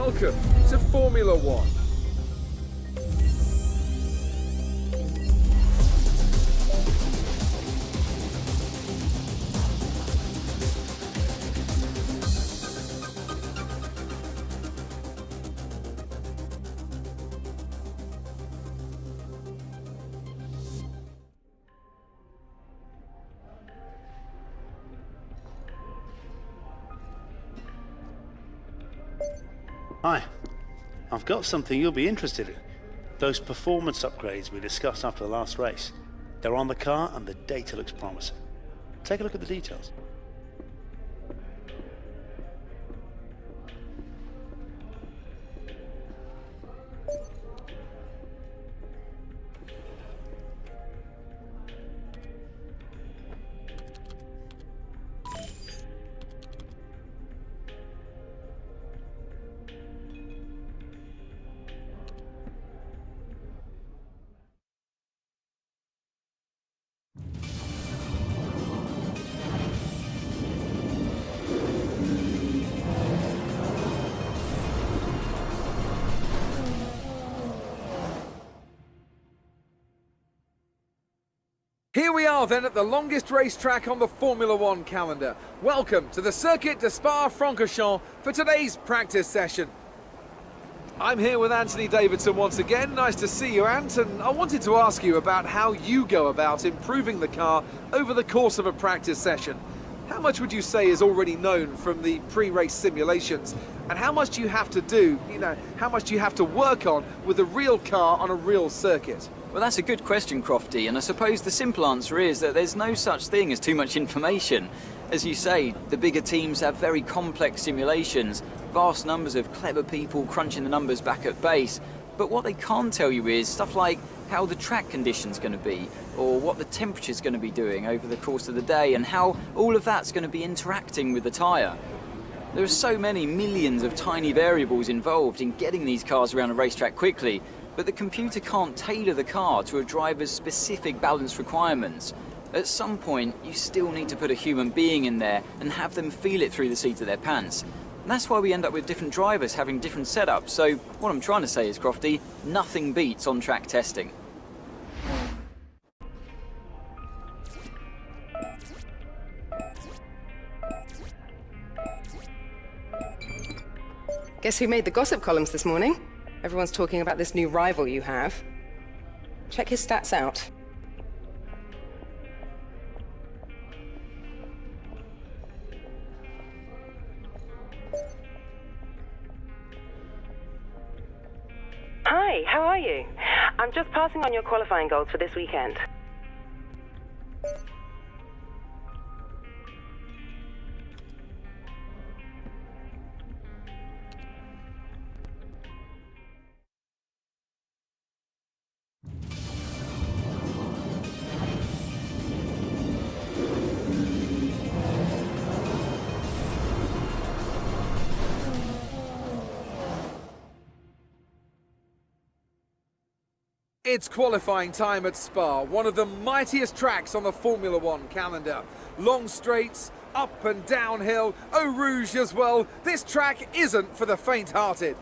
Welcome to Formula One. Hi, I've got something you'll be interested in. Those performance upgrades we discussed after the last race. They're on the car and the data looks promising. Take a look at the details. Here we are then at the longest racetrack on the Formula One calendar. Welcome to the Circuit de Spa-Francorchamps for today's practice session. I'm here with Anthony Davidson once again. Nice to see you, Ant, and I wanted to ask you about how you go about improving the car over the course of a practice session. How much would you say is already known from the pre-race simulations, and how much do you have to do, how much do you have to work on with a real car on a real circuit? Well, that's a good question, Crofty, and I suppose the simple answer is that there's no such thing as too much information. As you say, the bigger teams have very complex simulations, vast numbers of clever people crunching the numbers back at base, but what they can't tell you is stuff like how the track condition's going to be, or what the temperature's going to be doing over the course of the day, and how all of that's going to be interacting with the tyre. There are so many millions of tiny variables involved in getting these cars around a racetrack quickly, but the computer can't tailor the car to a driver's specific balance requirements. At some point, you still need to put a human being in there and have them feel it through the seat of their pants. And that's why we end up with different drivers having different setups. So what I'm trying to say is, Crofty, nothing beats on-track testing. Guess who made the gossip columns this morning? Everyone's talking about this new rival you have. Check his stats out. Hi, how are you? I'm just passing on your qualifying goals for this weekend. It's qualifying time at Spa, one of the mightiest tracks on the Formula One calendar. Long straights, up and downhill, Eau Rouge as well. This track isn't for the faint-hearted.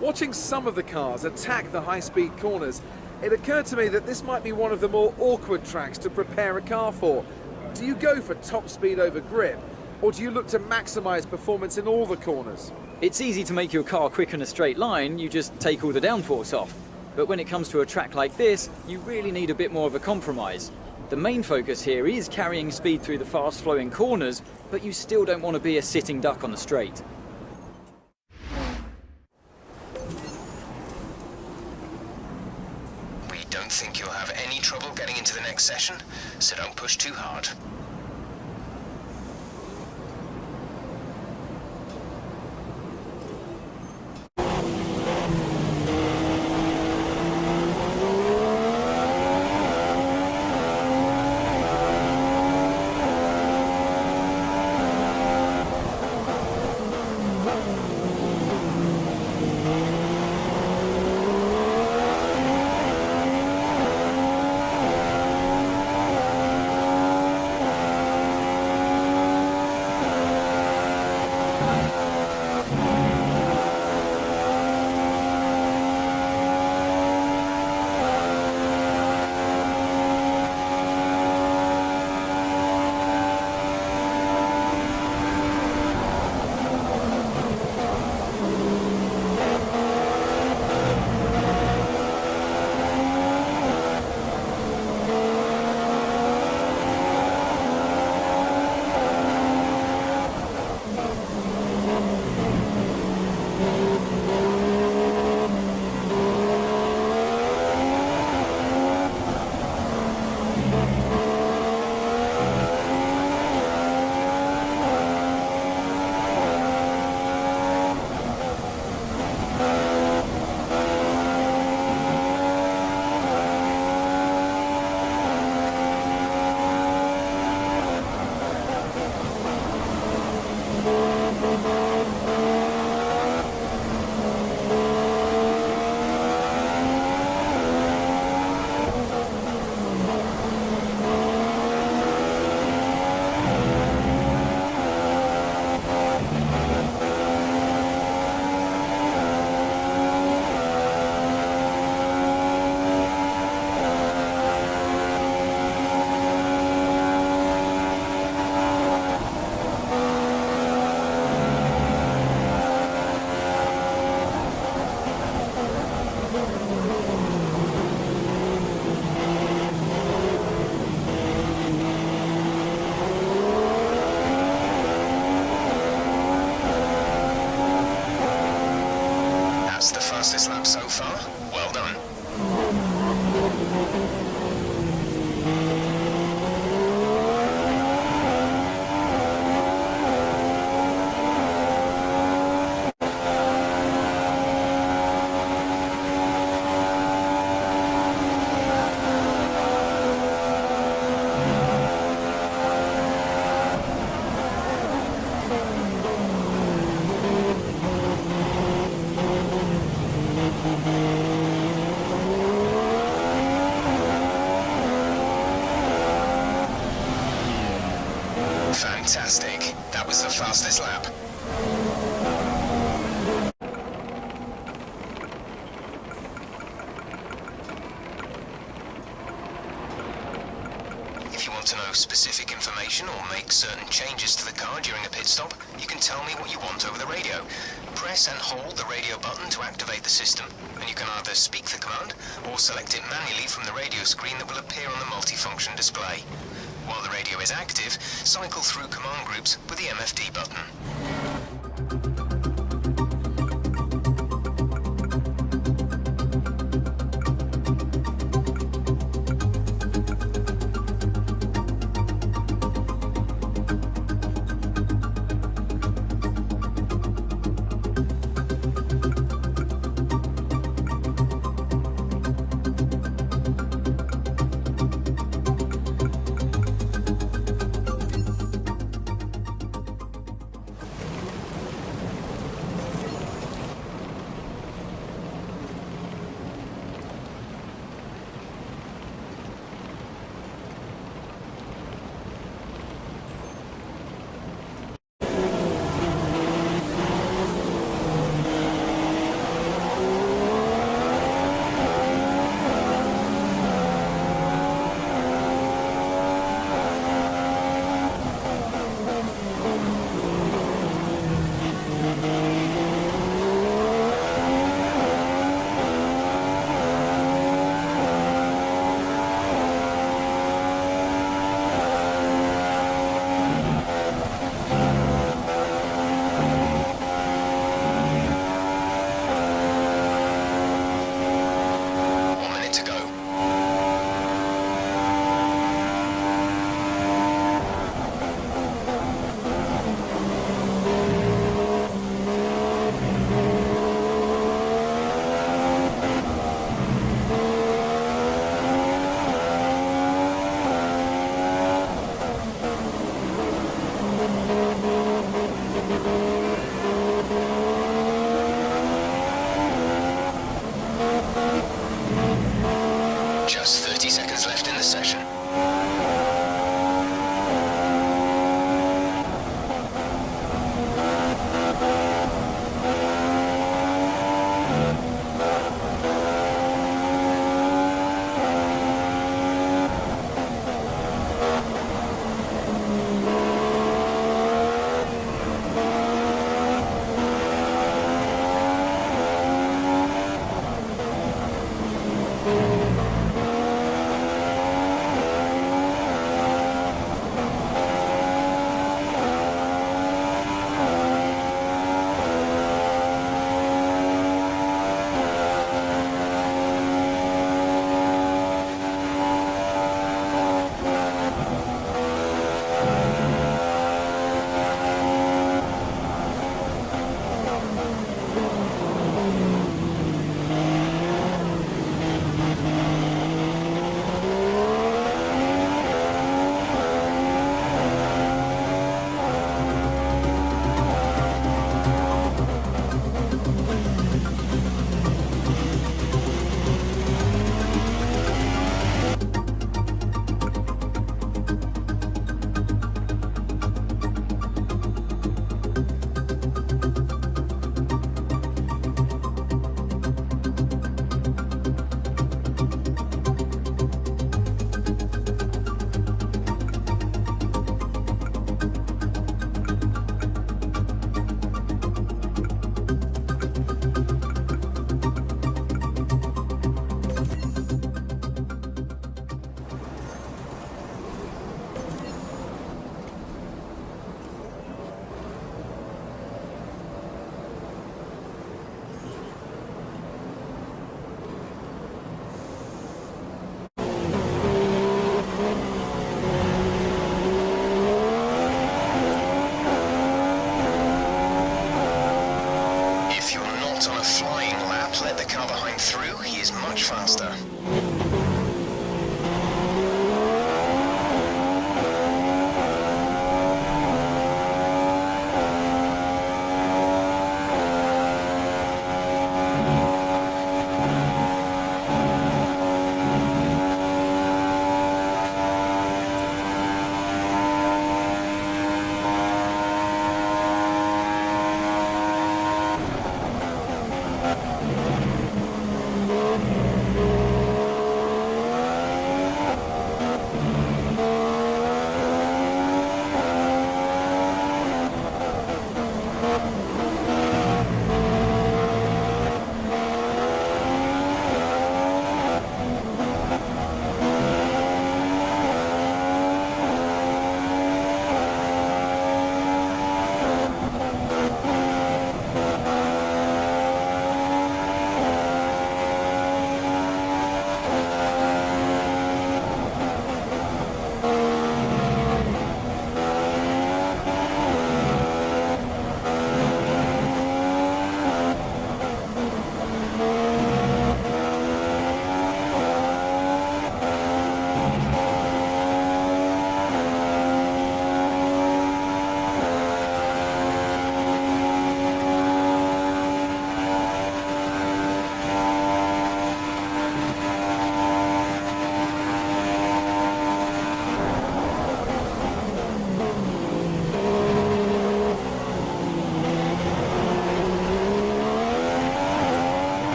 Watching some of the cars attack the high-speed corners, it occurred to me that this might be one of the more awkward tracks to prepare a car for. Do you go for top speed over grip, or do you look to maximise performance in all the corners? It's easy to make your car quick in a straight line, you just take all the downforce off. But when it comes to a track like this, you really need a bit more of a compromise. The main focus here is carrying speed through the fast-flowing corners, but you still don't want to be a sitting duck on the straight. We don't think you'll have any trouble getting into the next session, so don't push too hard. fastest lap so far. Well done. Fantastic. That was the fastest lap. If you want to know specific information or make certain changes to the car during a pit stop, you can tell me what you want over the radio. Press and hold the radio button to activate the system, and you can either speak the command or select it manually from the radio screen that will appear on the multifunction display. While the radio is active, cycle through command groups with the MFD button.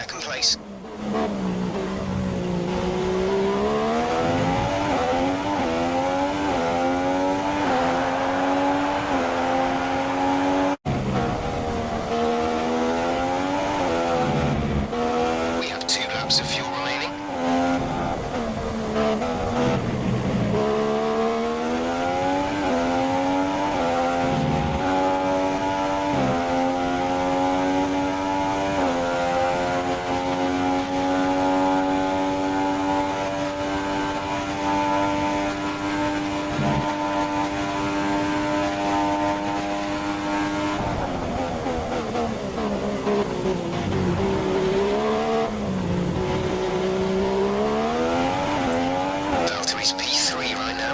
second place. We have 2 laps of fuel remaining. Valtteri's P3 right now.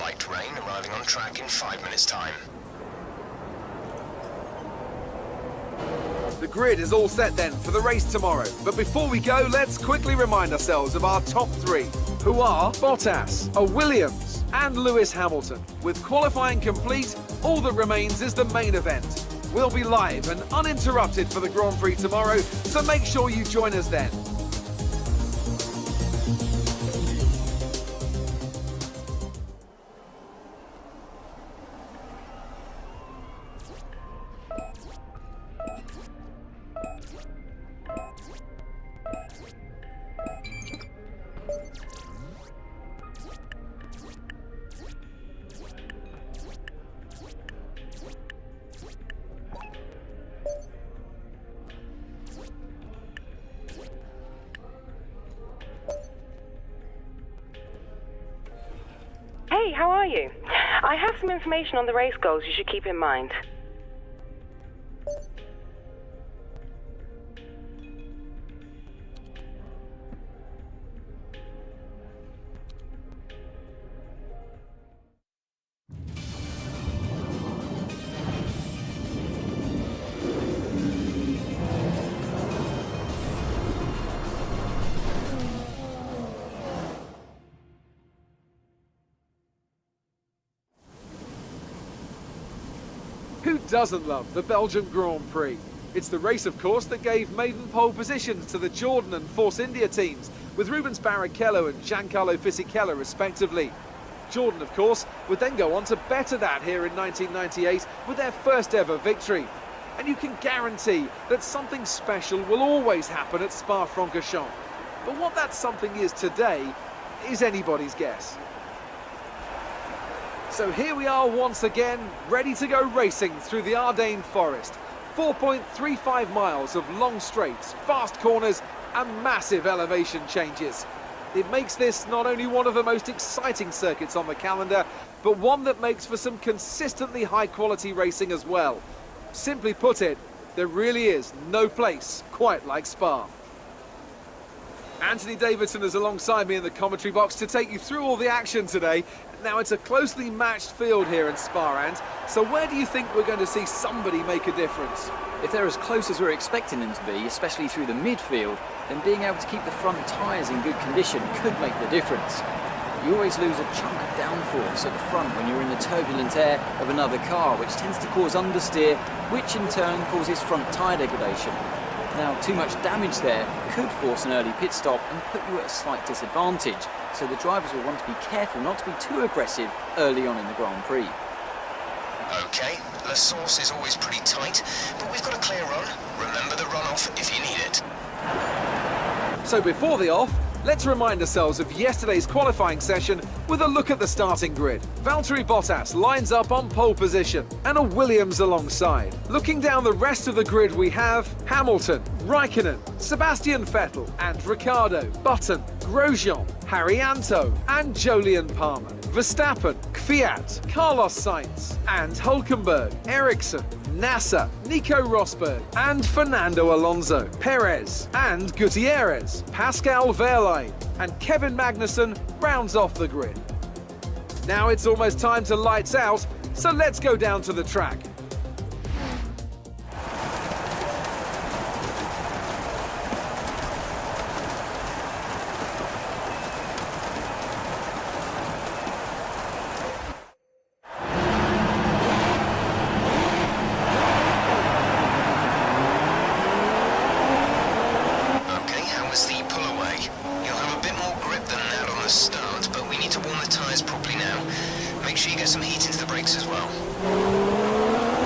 Light rain arriving on track in 5 minutes' time. The grid is all set then for the race tomorrow. But before we go, let's quickly remind ourselves of our top 3, who are Bottas, Williams and Lewis Hamilton. With qualifying complete, all that remains is the main event. We'll be live and uninterrupted for the Grand Prix tomorrow, so make sure you join us then. Hey, how are you? I have some information on the race goals you should keep in mind. Who doesn't love the Belgian Grand Prix? It's the race, of course, that gave maiden pole positions to the Jordan and Force India teams, with Rubens Barrichello and Giancarlo Fisichella respectively. Jordan, of course, would then go on to better that here in 1998 with their first ever victory. And you can guarantee that something special will always happen at Spa-Francorchamps. But what that something is today is anybody's guess. So here we are once again, ready to go racing through the Ardennes forest. 4.35 miles of long straights, fast corners and massive elevation changes. It makes this not only one of the most exciting circuits on the calendar, but one that makes for some consistently high-quality racing as well. Simply put it, there really is no place quite like Spa. Anthony Davidson is alongside me in the commentary box to take you through all the action today. Now, it's a closely matched field here in Spa, Ant, so where do you think we're going to see somebody make a difference? If they're as close as we're expecting them to be, especially through the midfield, then being able to keep the front tyres in good condition could make the difference. You always lose a chunk of downforce at the front when you're in the turbulent air of another car, which tends to cause understeer, which in turn causes front tyre degradation. Now, too much damage there could force an early pit stop and put you at a slight disadvantage, so the drivers will want to be careful not to be too aggressive early on in the Grand Prix. Okay, La Source is always pretty tight, but we've got a clear run. Remember the runoff if you need it. So before the off, let's remind ourselves of yesterday's qualifying session with a look at the starting grid. Valtteri Bottas lines up on pole position and a Williams alongside. Looking down the rest of the grid, we have Hamilton, Raikkonen, Sebastian Vettel and Ricciardo, Button, Grosjean, Haryanto and Jolyon Palmer, Verstappen, Kvyat, Carlos Sainz and Hülkenberg, Ericsson, Nasser, Nico Rosberg and Fernando Alonso, Perez and Gutierrez, Pascal Wehrlein and Kevin Magnussen rounds off the grid. Now it's almost time to lights out, so let's go down to the track. Make sure you get some heat into the brakes as well.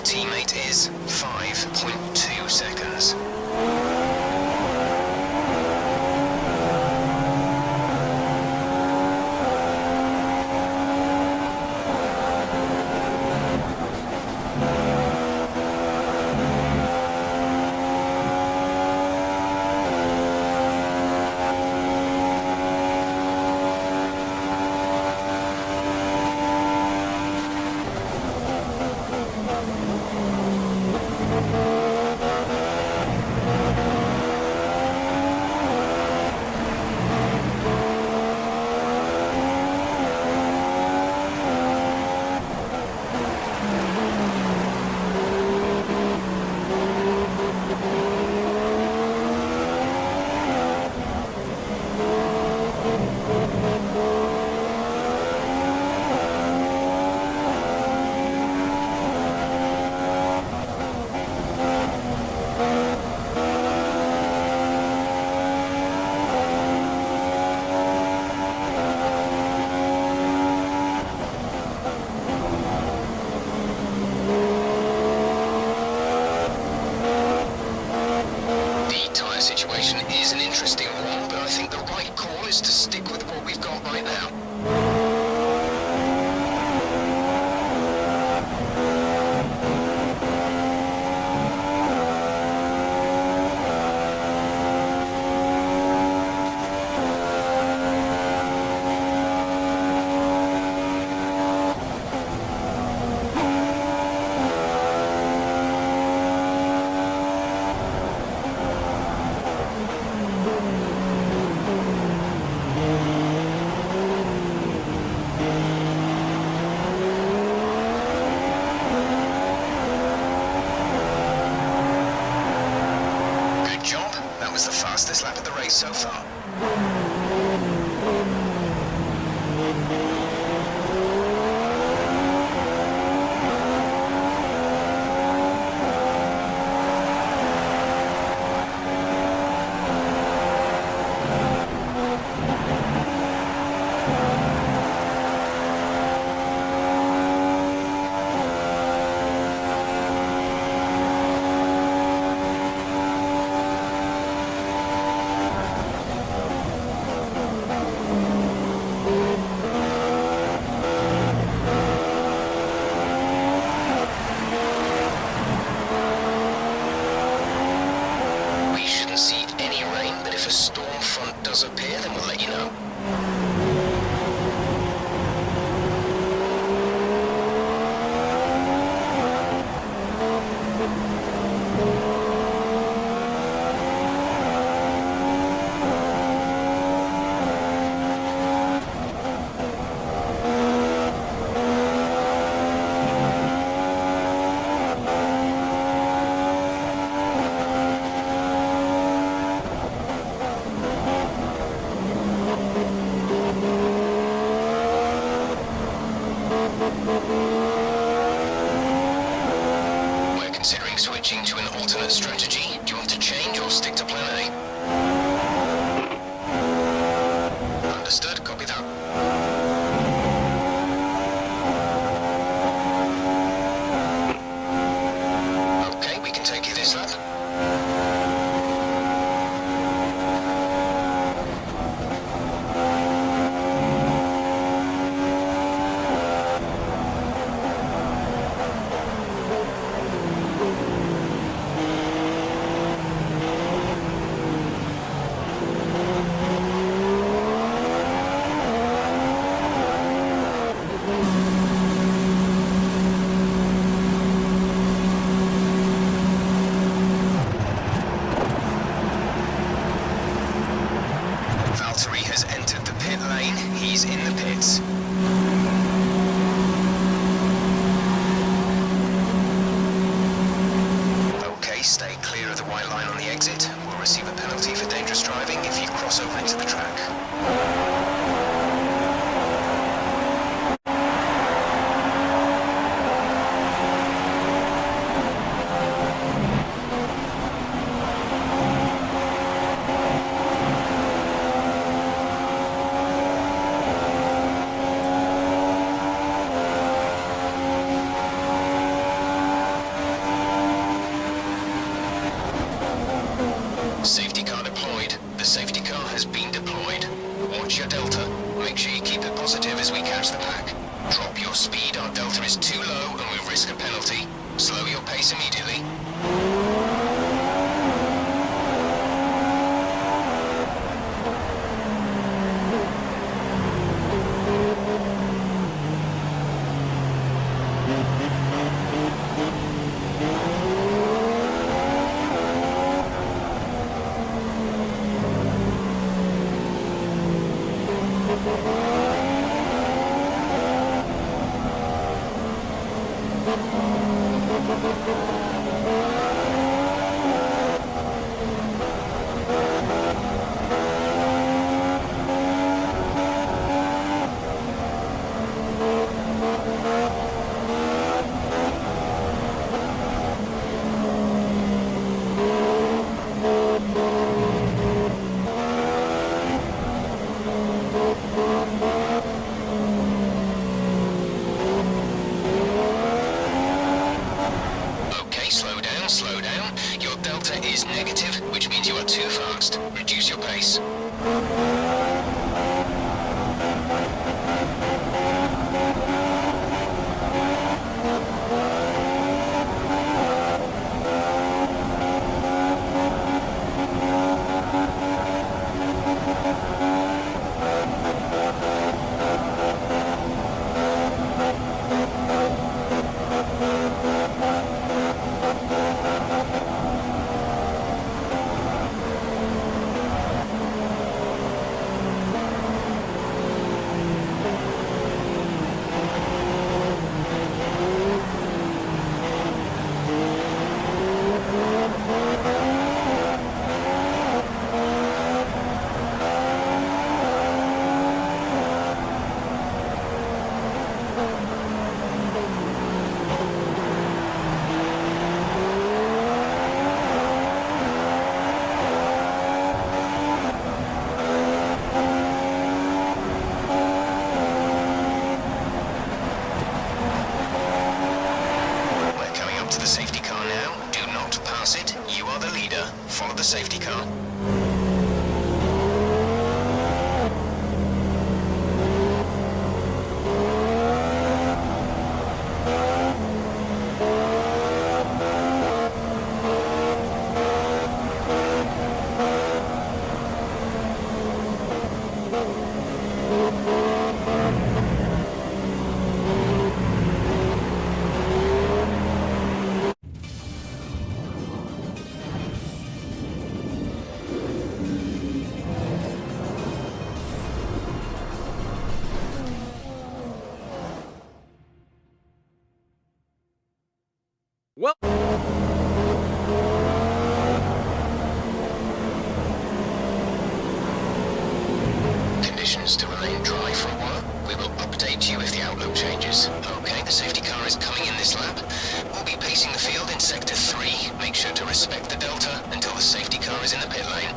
teammate is 5.2 seconds. So far. Switching to an alternate strategy. Do you want to change or stick to plan A? Understood, copy that. Okay, we can take you this lap. is too low and we risk a penalty. Slow your pace immediately. Slow down. Your delta is negative, which means you are too fast. Reduce your pace. Follow the safety car. Well, conditions to remain dry for a while. We will update you if the outlook changes. Okay, the safety car is coming in this lap. We'll be pacing the field in sector 3. Make sure to respect the delta until the safety car is in the pit lane.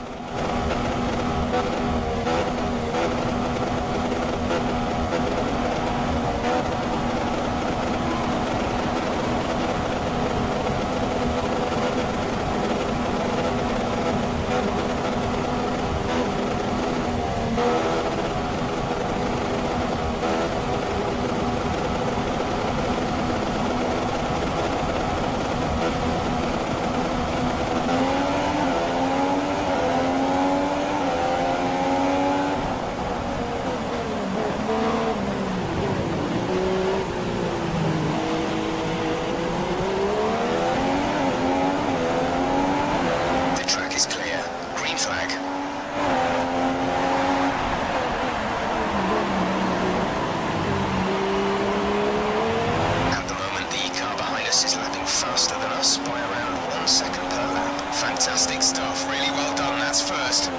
Fantastic stuff. Really well done. That's first.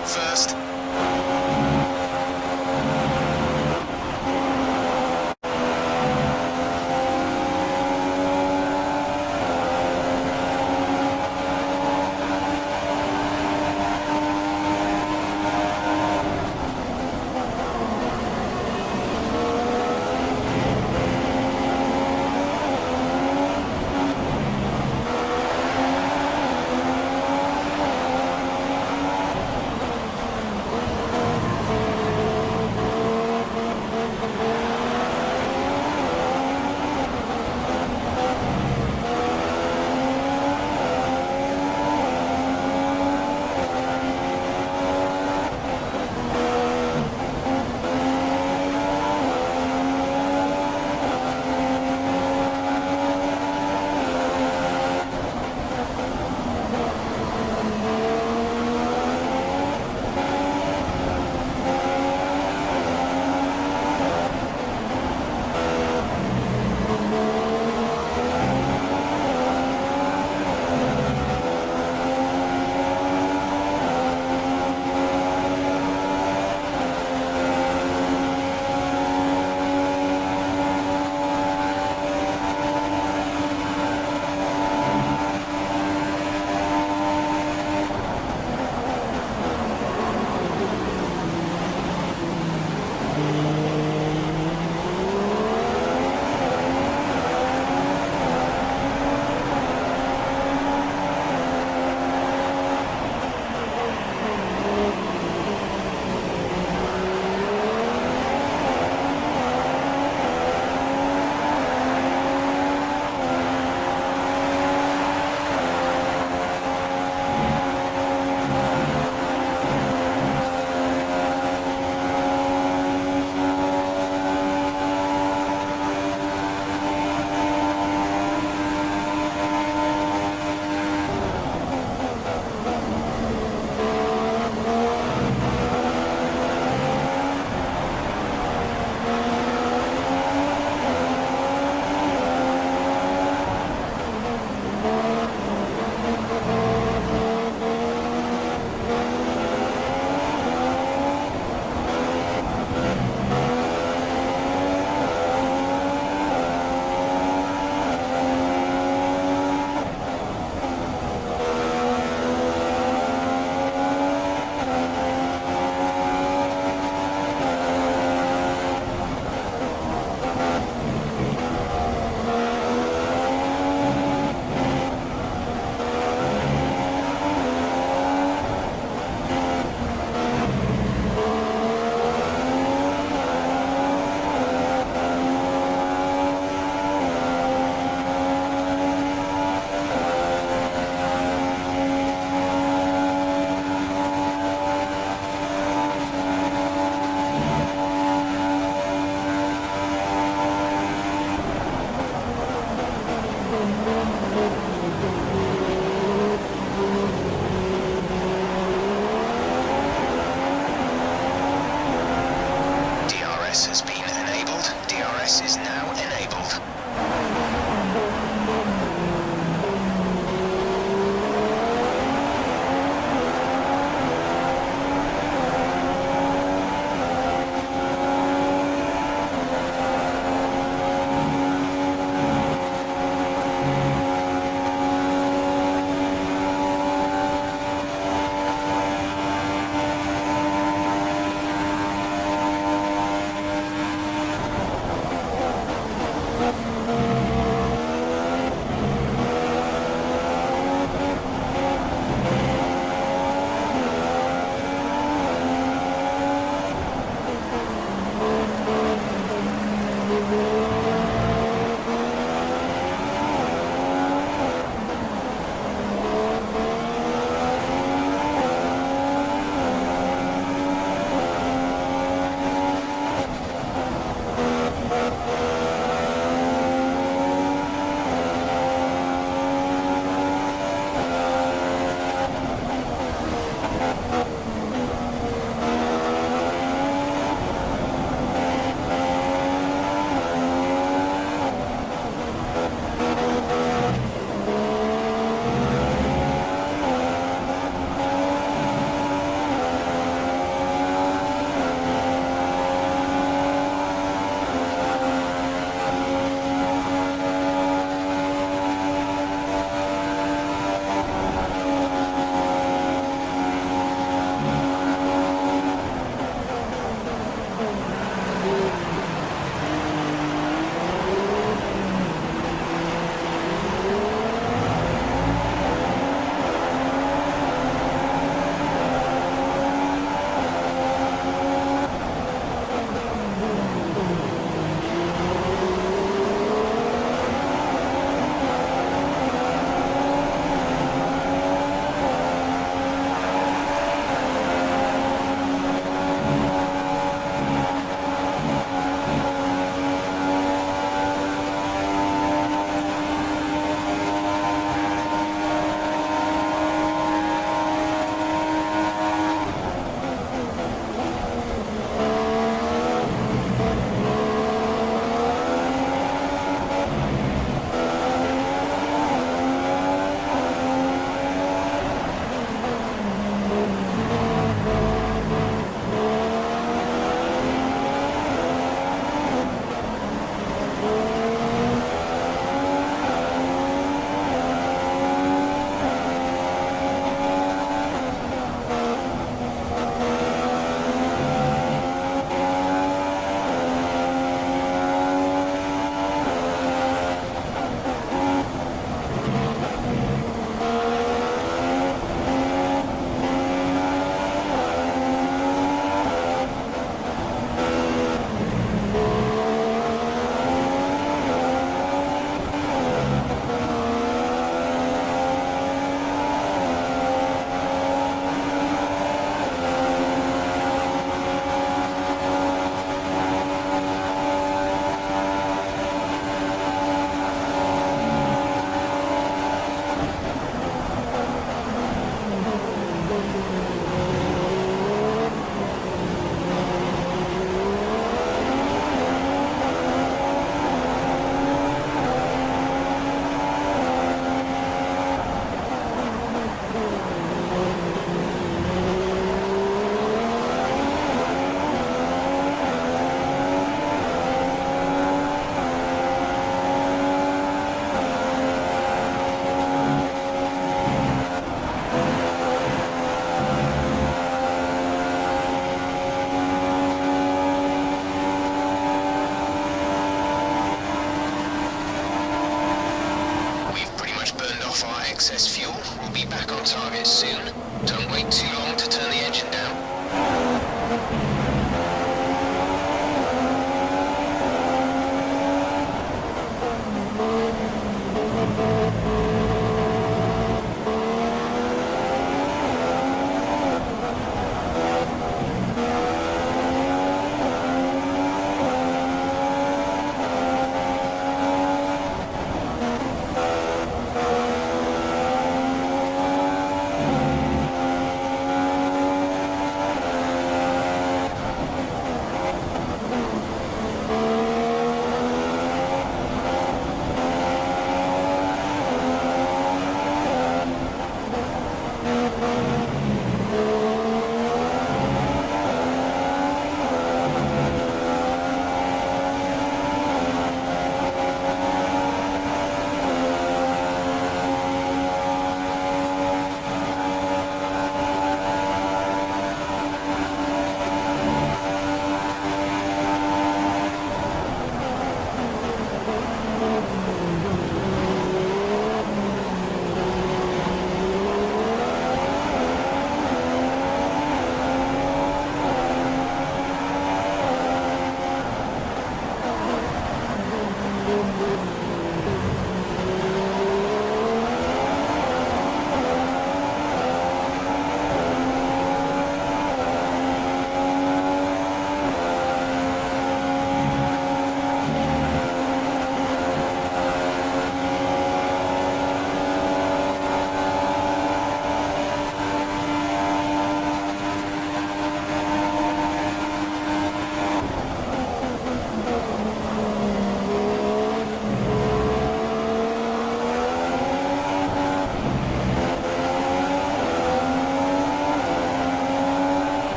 excess fuel. We'll be back on target soon. Don't wait too long to turn the engine down.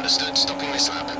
Understood. Stopping this lap.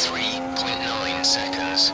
3.9 seconds.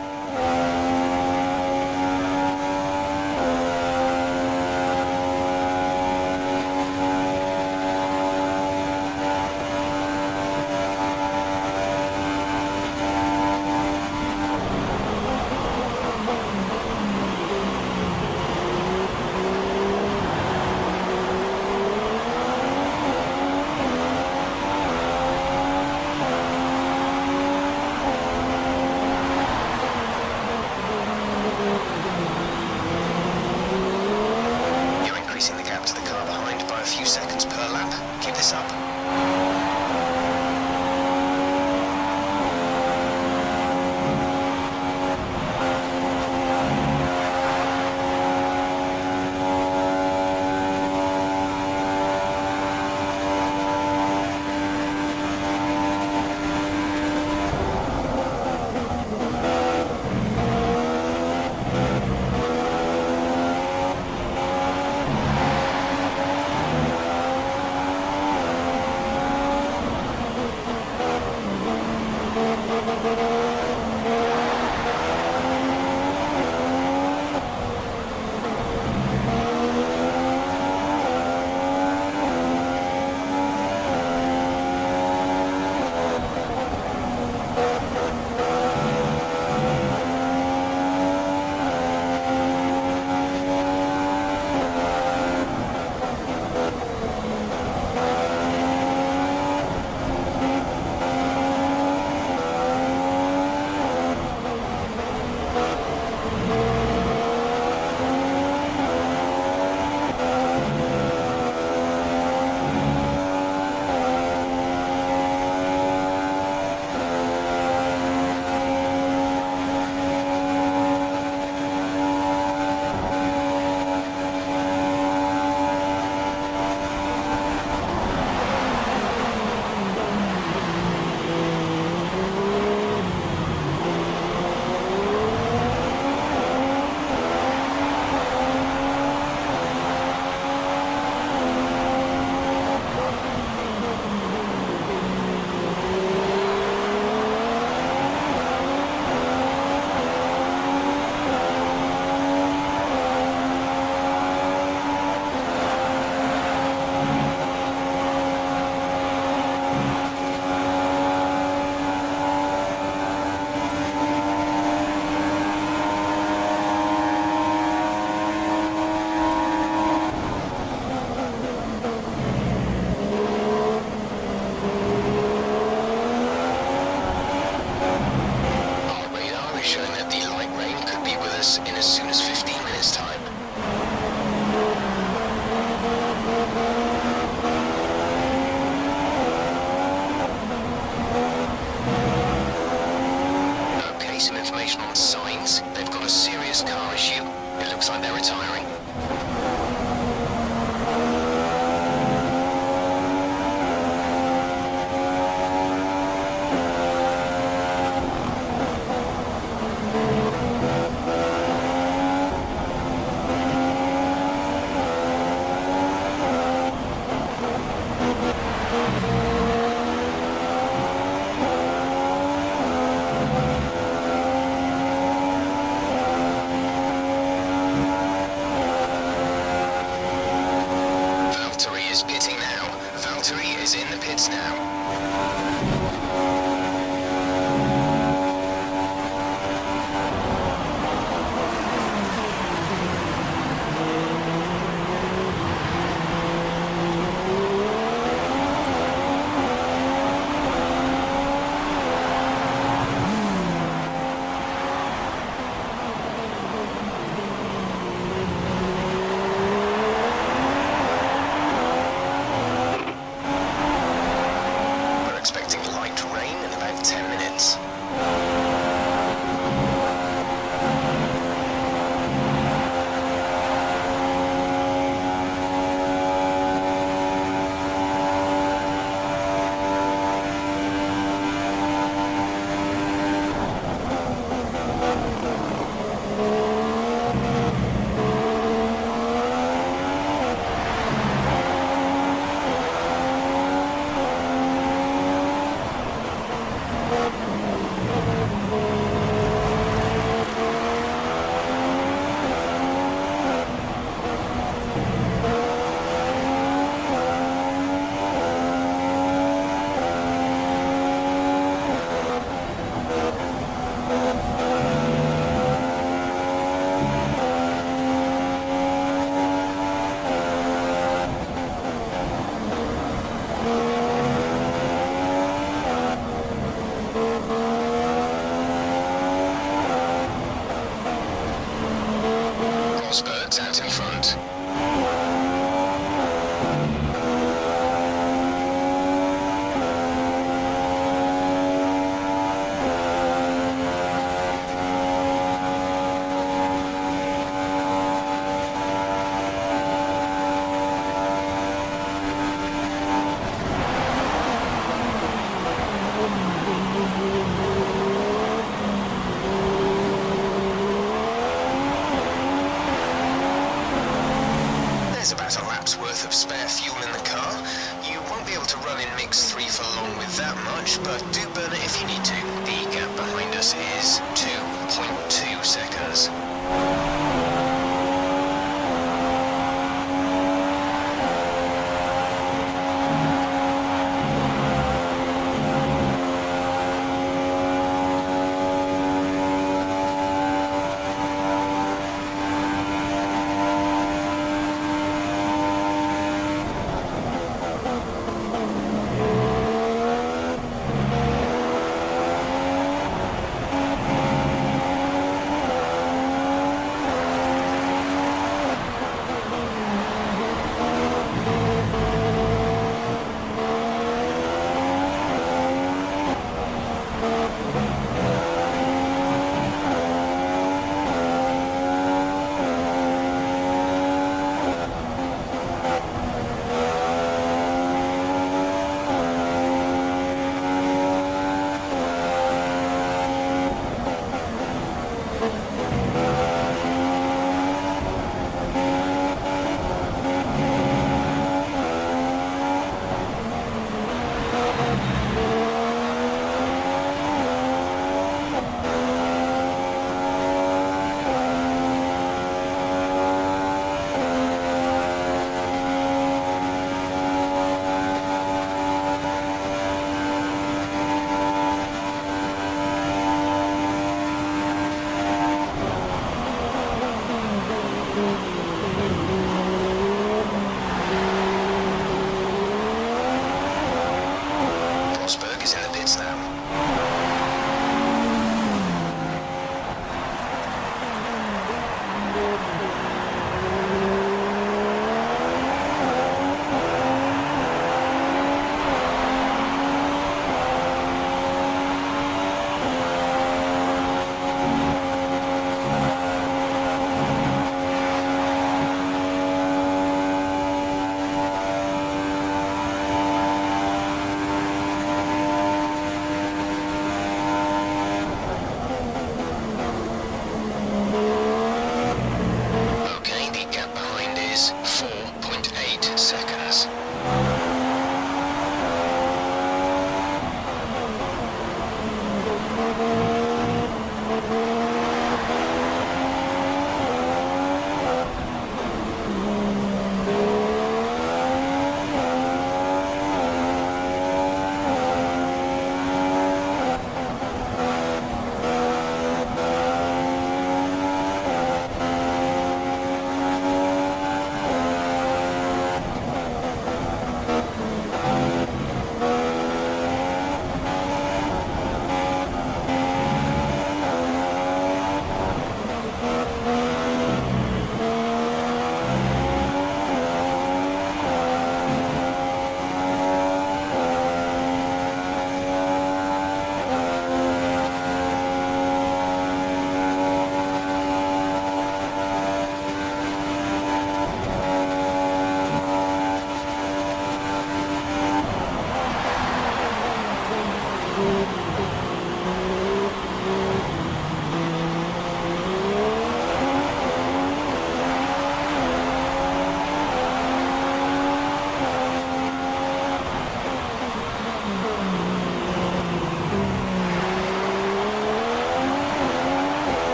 laps out in front. There's about a lap's worth of spare fuel in the car. You won't be able to run in mix 3 for long with that much, but do burn it if you need to. The gap behind us is 2.2 seconds.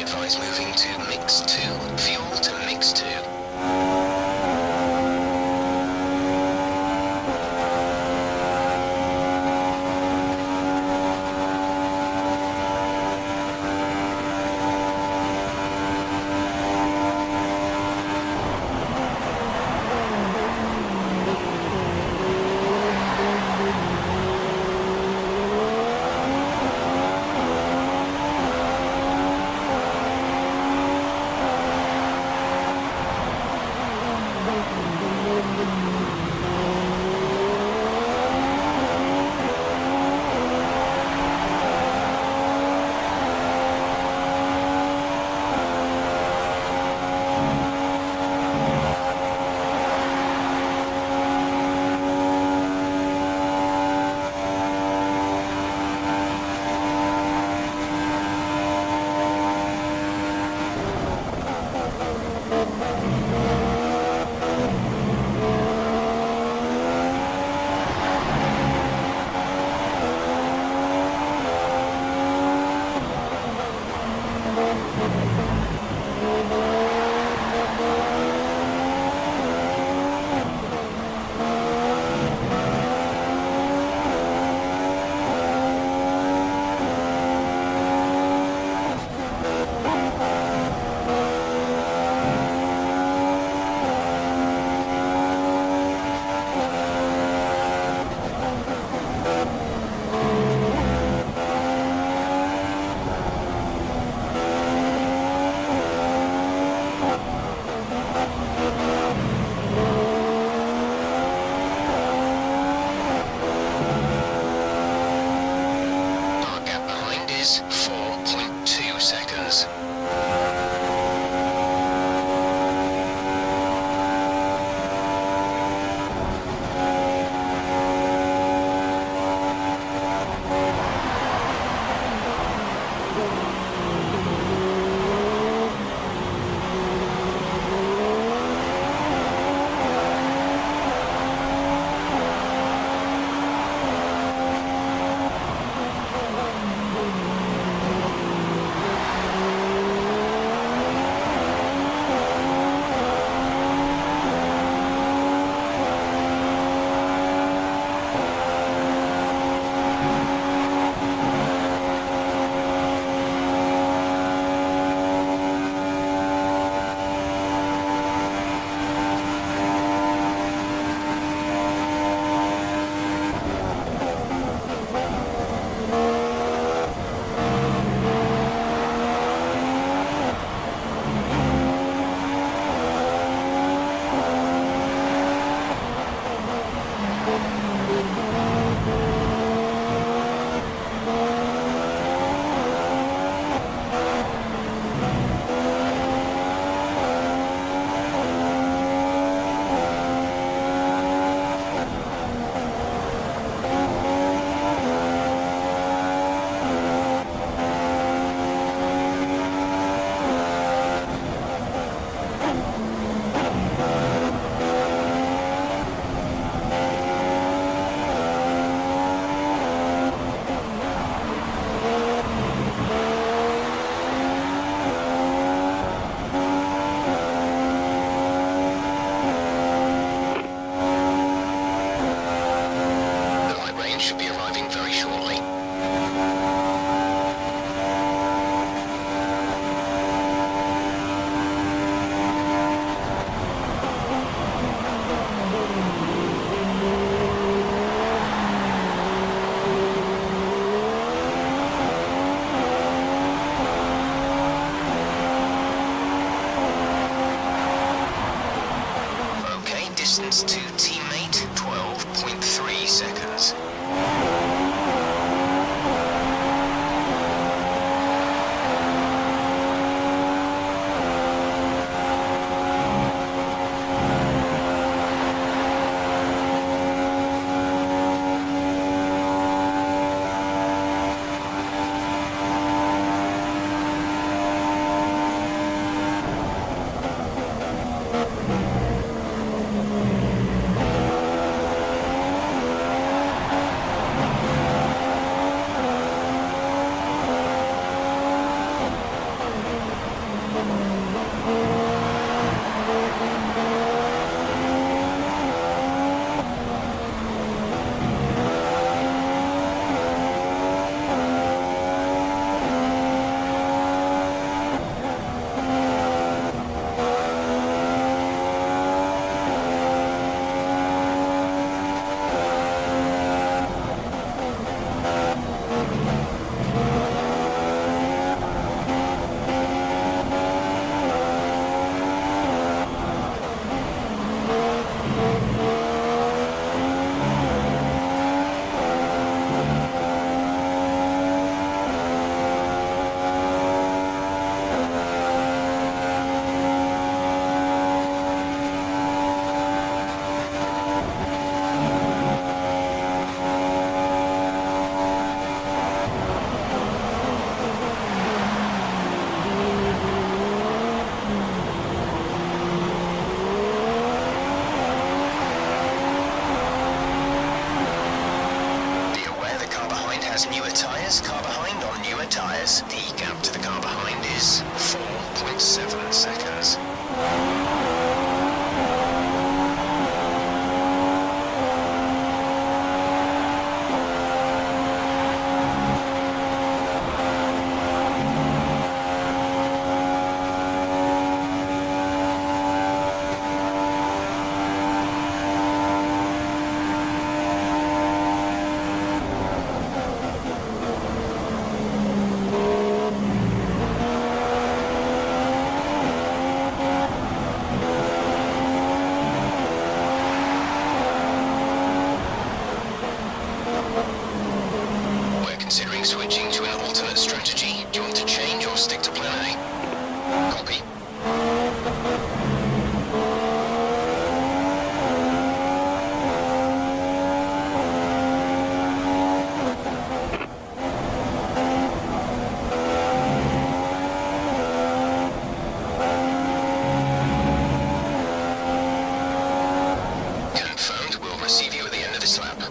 advise moving to mix 2. Fuel to mix 2. distance to teammate, 12.3 seconds. switching to an alternate strategy. Do you want to change or stick to plan A? Copy. Confirmed. We'll receive you at the end of this lap.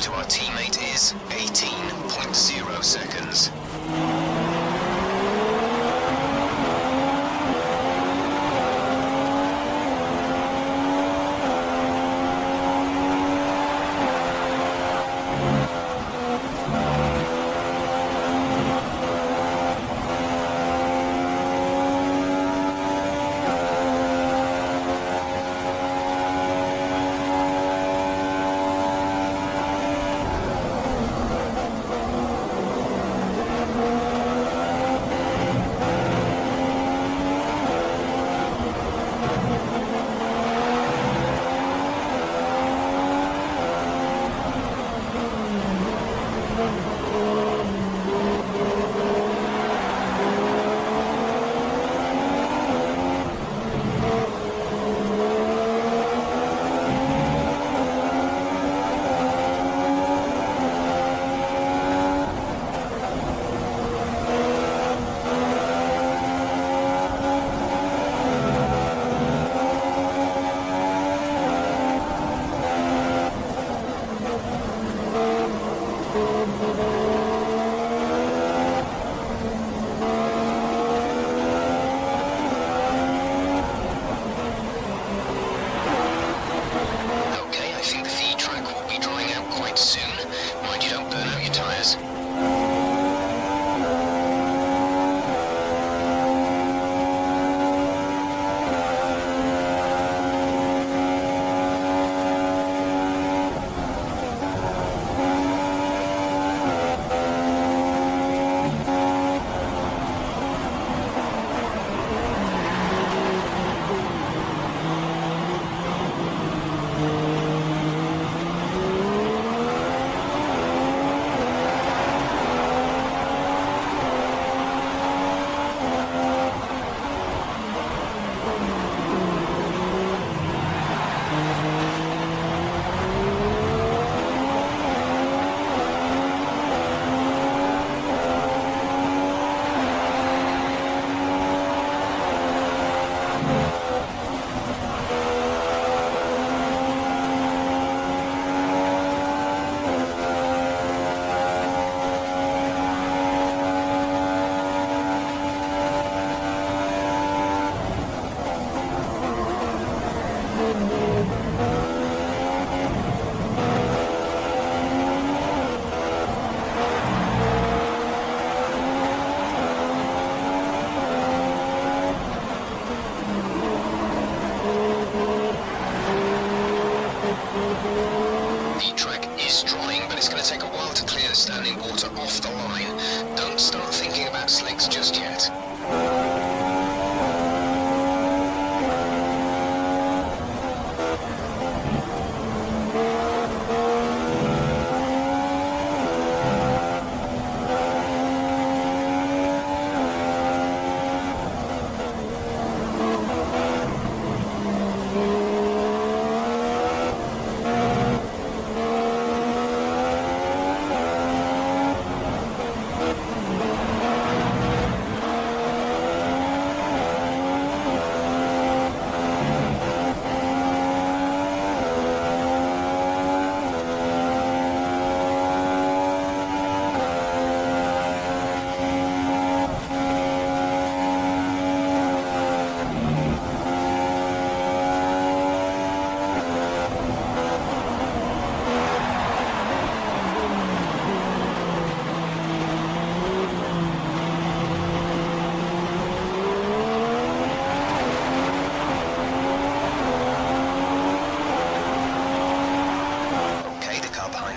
to our teammate is 18.0 seconds.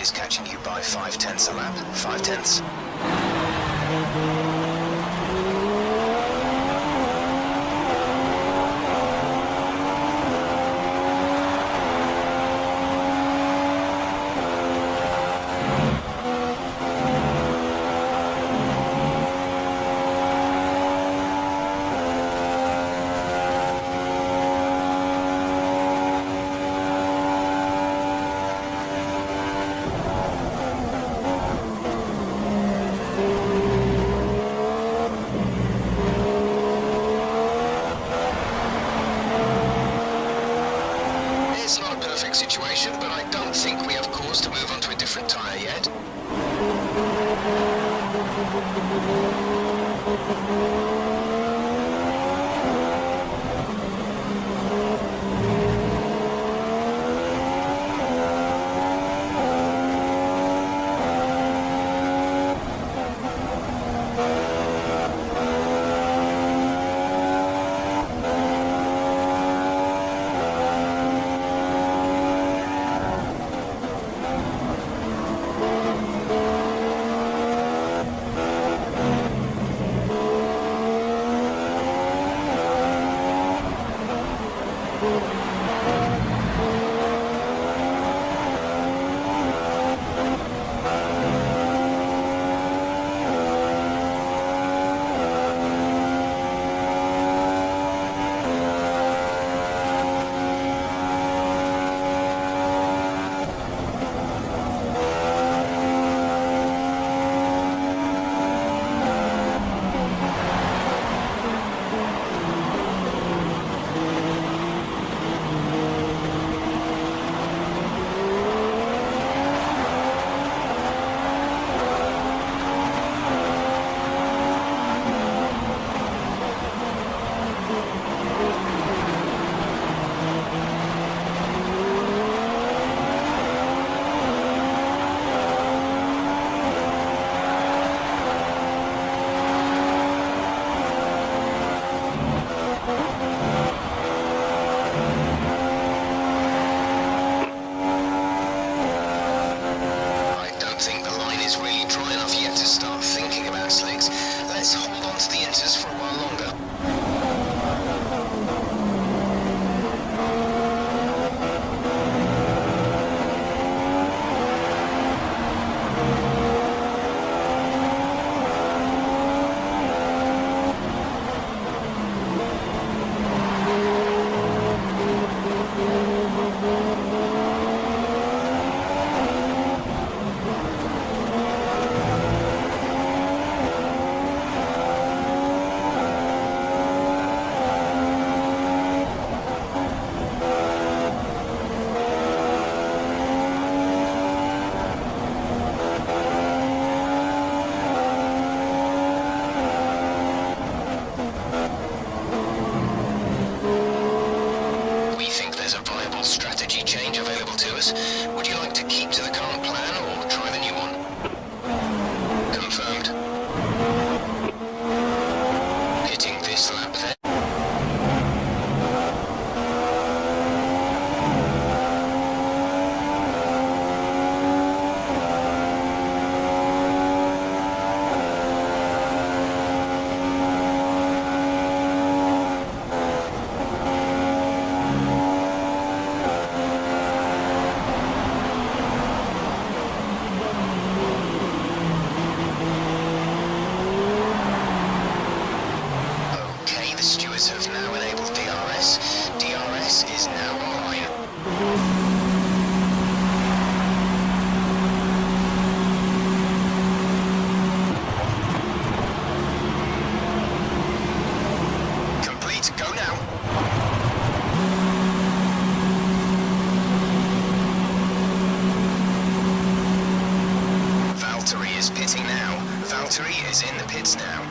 is catching you by 5/10 a lap. 5/10. situation, but I don't think we have cause to move on to a different tyre yet. Would you like to keep to the current plan or try the new one? Confirmed. Hitting this lap then. Have now enabled DRS. DRS is now online. Complete, go now. Valtteri is pitting now. Valtteri is in the pits now.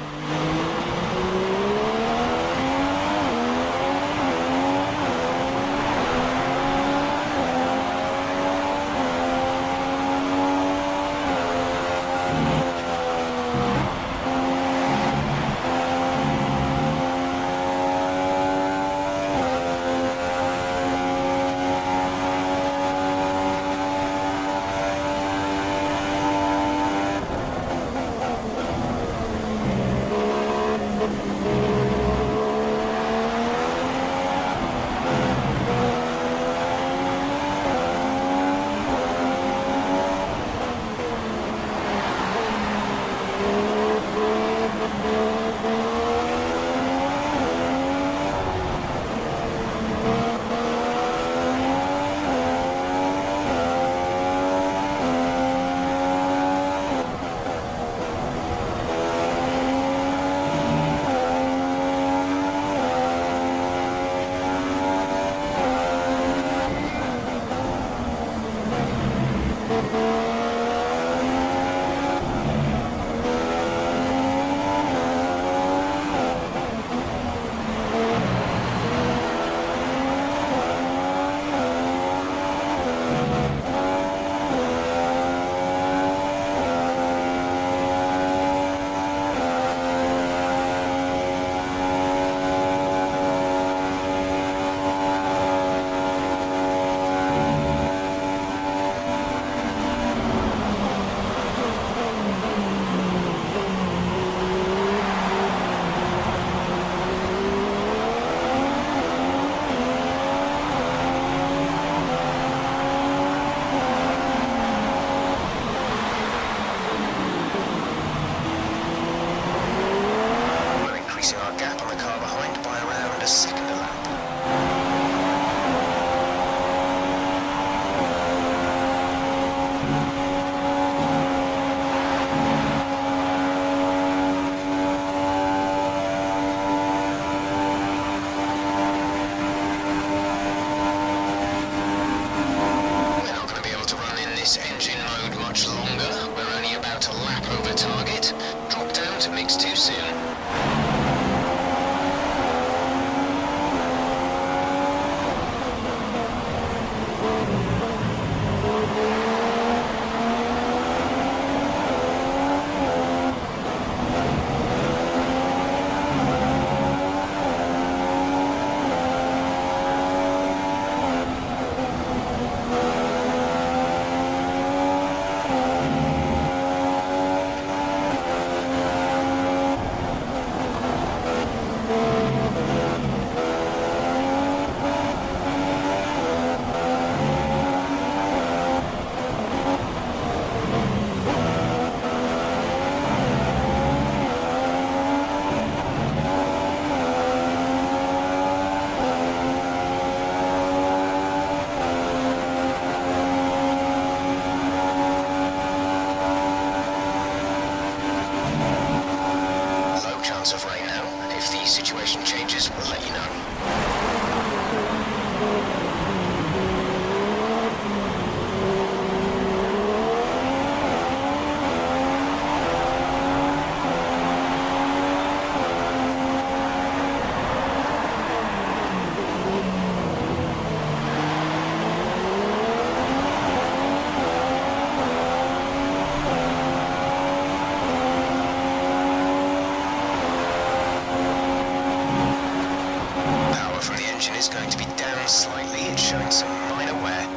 engine is going to be down slightly. It's showing some minor wear.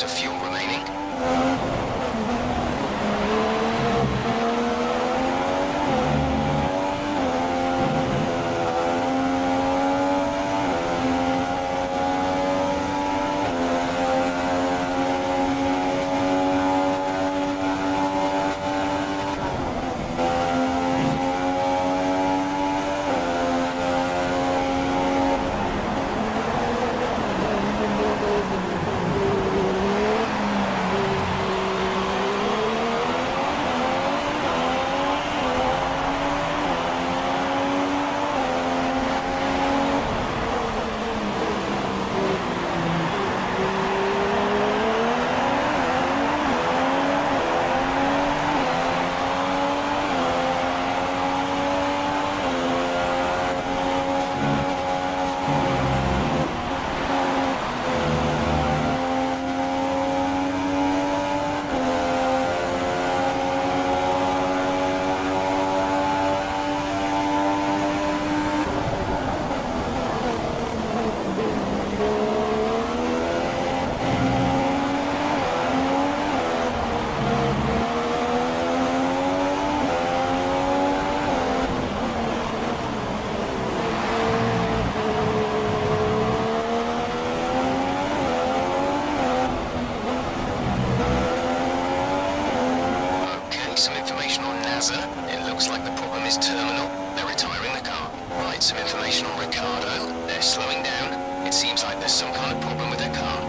Of fuel remaining. Some information on Ricardo. They're slowing down. It seems like there's some kind of problem with their car.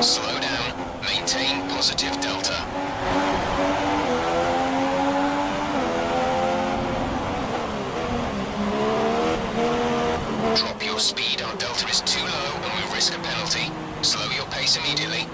Slow down, maintain positive delta. Drop your speed, our delta is too low and we risk a penalty. Slow your pace immediately.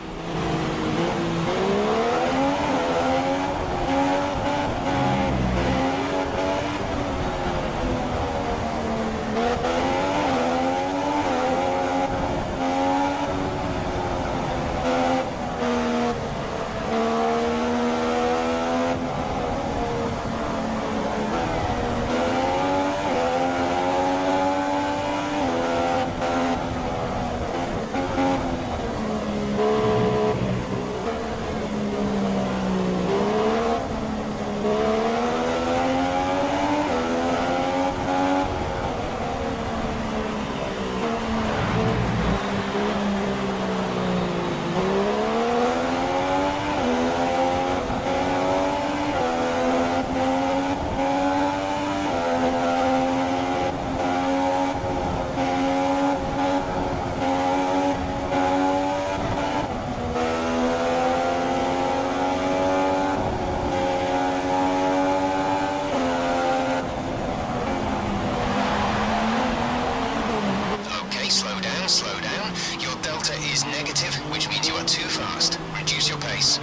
odometer is negative, which means you are too fast. Reduce your pace.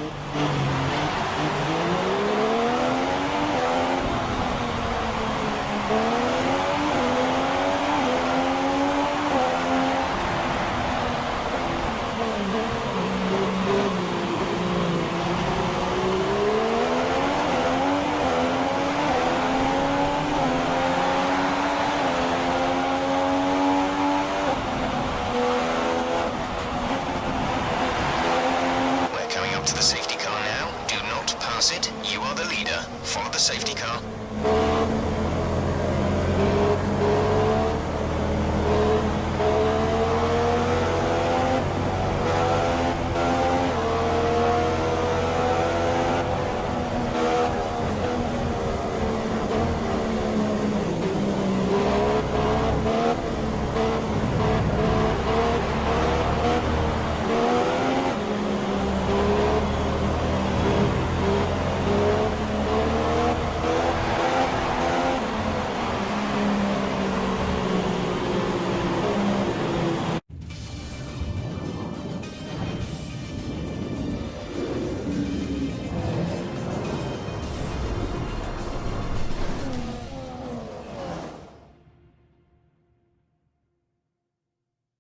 To the safety car now. Do not pass it. You are the leader. Follow the safety car.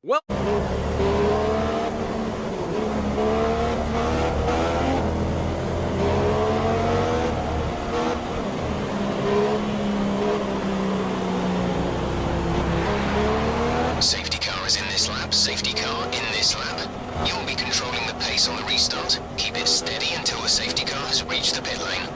Well, Safety car is in this lap. Safety car in this lap. You will be controlling the pace on the restart. Keep it steady until the safety car has reached the pit lane.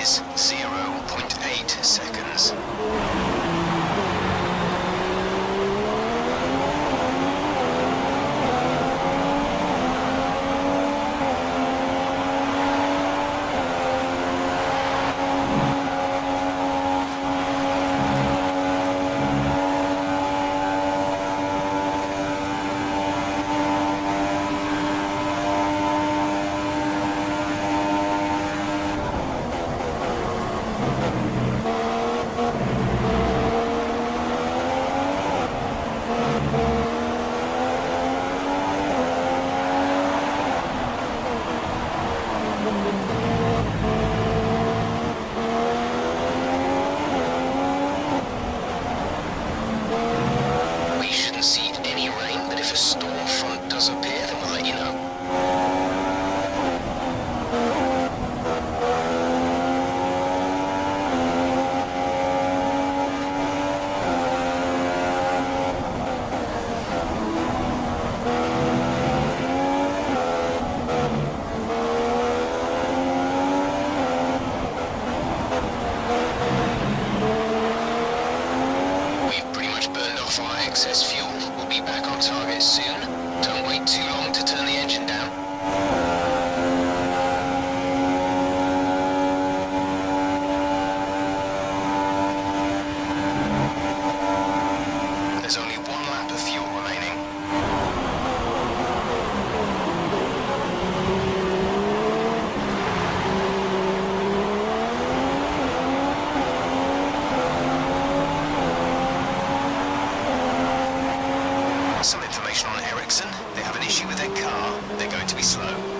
is 0.8 seconds. We shouldn't see any rain, but if a storm front does appear, then we'll let you know. We've pretty much burned off our excess fuel. We'll be back on target soon. Don't wait too long to turn the engine down. There's only one lap of fuel remaining. Some information on Ericsson. They have an issue with their car. They're going to be slow.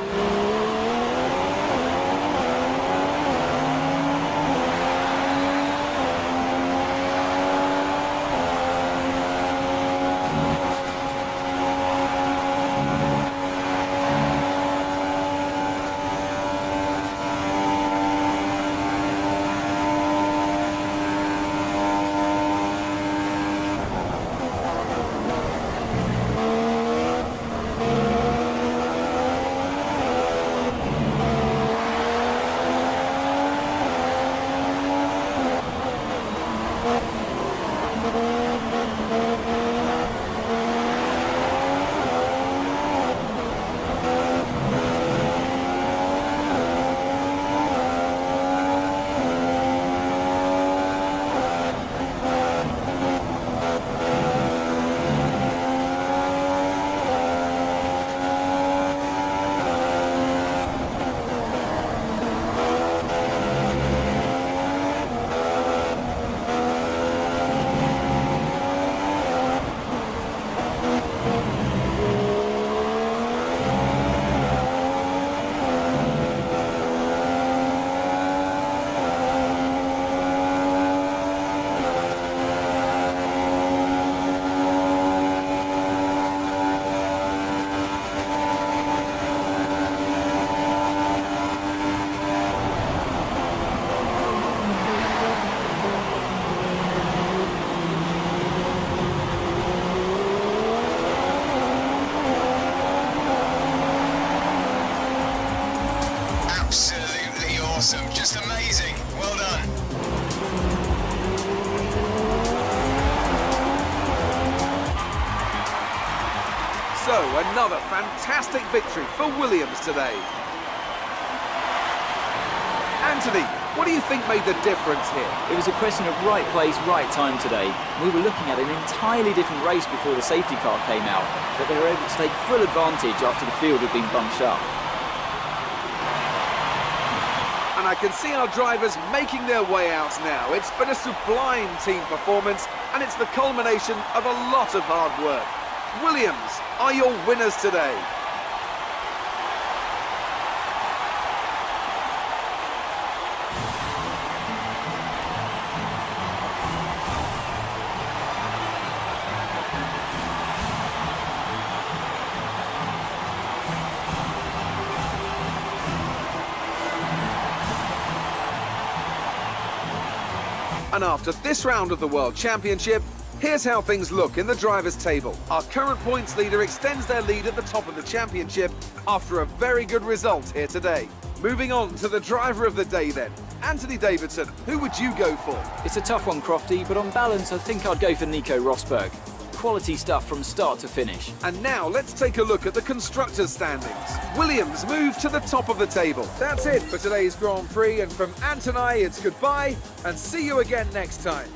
So, another fantastic victory for Williams today. Anthony, what do you think made the difference here? It was a question of right place, right time today. We were looking at an entirely different race before the safety car came out, but they were able to take full advantage after the field had been bunched up. And I can see our drivers making their way out now. It's been a sublime team performance, and it's the culmination of a lot of hard work. Williams are your winners today. And after this round of the World Championship, here's how things look in the drivers' table. Our current points leader extends their lead at the top of the championship after a very good result here today. Moving on to the driver of the day then. Anthony Davidson, who would you go for? It's a tough one, Crofty, but on balance, I think I'd go for Nico Rosberg. Quality stuff from start to finish. And now let's take a look at the constructors' standings. Williams moved to the top of the table. That's it for today's Grand Prix, and from Ant and I, it's goodbye, and see you again next time.